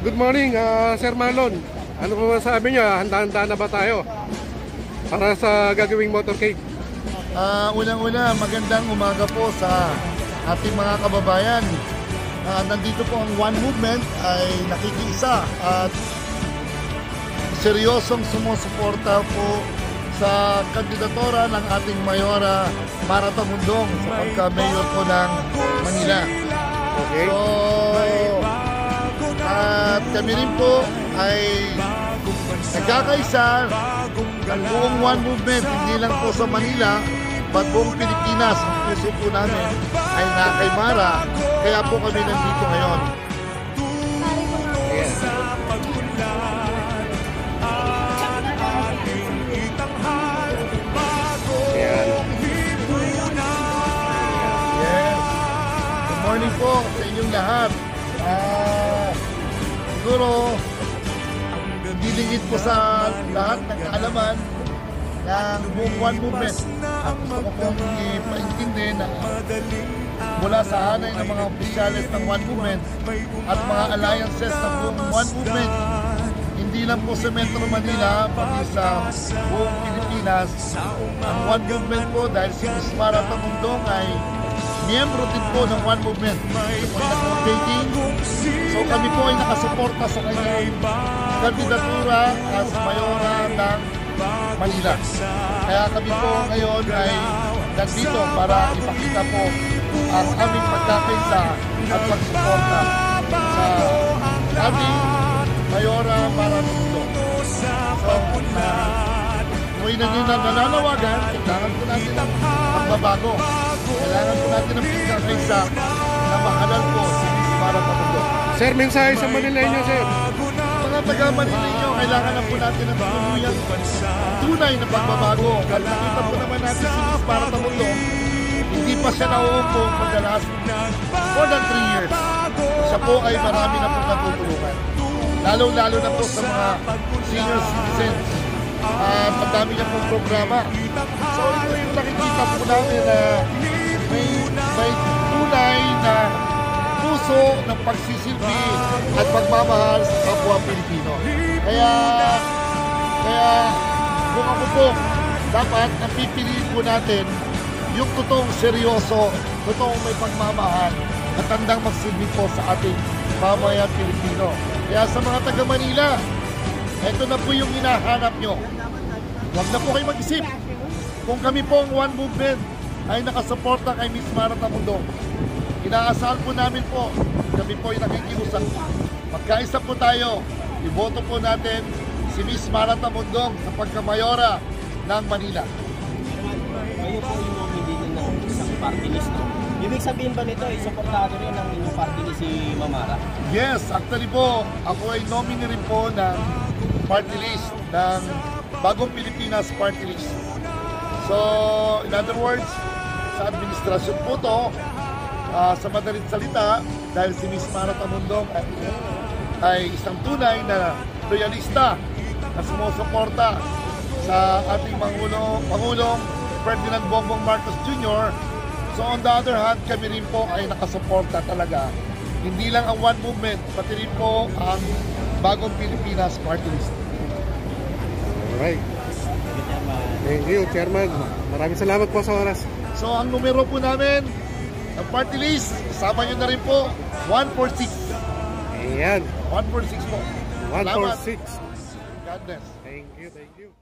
Good morning, Sir Marlon. Ano po masabi niyo? Handa-handa na ba tayo para sa gagawing motorcade? Unang-una, magandang umaga po sa ating mga kababayan. Nandito po ang One Movement ay nakikiisa at seryosong sumusuporta po sa kandidatura ng ating Mayora Mara Tamundong sa pagka-mayor po ng Manila. Okay. So, at kami rin po ay nagkakaisa ng buong One Movement, hindi lang po sa Manila, but buong Pilipinas. Ang puso po namin ay na kay Mara, kaya po kami nandito ngayon. Yes. Ayan. Yes. Good morning po sa inyong lahat. Siguro, dilingit po sa lahat ng kaalaman ng buong One Movement. At gusto ko pong ipaintindi na mula sa hanay ng mga opisyalis ng One Movement at mga alliances ng buong One Movement, hindi lang po sa Metro Manila, pati sa buong Pilipinas, ang One Movement po dahil si Ms. Mara Tamundong ay miyembro din po ng One Movement. So kami po ay nakasuporta sa kanyang kandidatura as Mayora ng Manila. Kaya kami po ngayon ay nandito para ipakita po ang aming pagkakaisa at pagsuporta sa aming Mayora Mara Tamundong. So, kung nananawagan, kailangan po natin ng pagbabago. Kailangan po natin ng pagkakaisa na mahalal po si Ms. Mara Tamundong. Sir, mensahe sa Manileño, sir. Mga taga-Manileño, kailangan na po natin ng tuluyang tunay na pagbabago. At nakita po naman natin si Ms. Mara Tamundong, hindi pa siya nauupo madalas more than 3 years. Siya po ay marami na po natutulungan. Lalo-lalo na po sa mga senior citizens. At madami niya pong programa. So ito yung nakikita po namin na may tunay na puso ng pagsisilbi at pagmamahal sa kapwa Pilipino. Kaya kung ako po, dapat napipiliin po natin yung totoong seryoso, totoong may pagmamahal at handang magsilbi po sa ating mamayan Pilipino. Kaya sa mga taga-Manila, ito na po yung hinahanap nyo. Huwag na po kayo mag-isip. Kung kami po ang One Movement ay nakasuporta kay Ms. Mara Tamundong, inaasahan po namin po, kami po ay nakikiusap. Magkaisa po tayo, iboto po natin si Ms. Mara Tamundong sa pagkamayora ng Manila. Kayo po yung nominee ng isang party list, no? Ibig sabihin ba nito, isuportado rin ng inyong party list si Mamara? Yes, actually po, ako ay nominee rin po ng party list, ng Bagong Pilipinas Party List. So, in other words, sa administrasyon po to, sa madaling salita, dahil si Ms. Mara Tamundong ay isang tunay na loyalista na sumusuporta sa ating Pangulong Ferdinand Bongbong Marcos Jr. So on the other hand, kami rin po ay nakasuporta talaga. Hindi lang ang One Movement, pati rin po ang Bagong Pilipinas Party List. Alright. Thank you, Chairman. Maraming salamat po sa oras. So ang numero po namin, ang party list, kasama nyo na rin po, 146. Ayan. 146 po. 146. God bless. Thank you, thank you.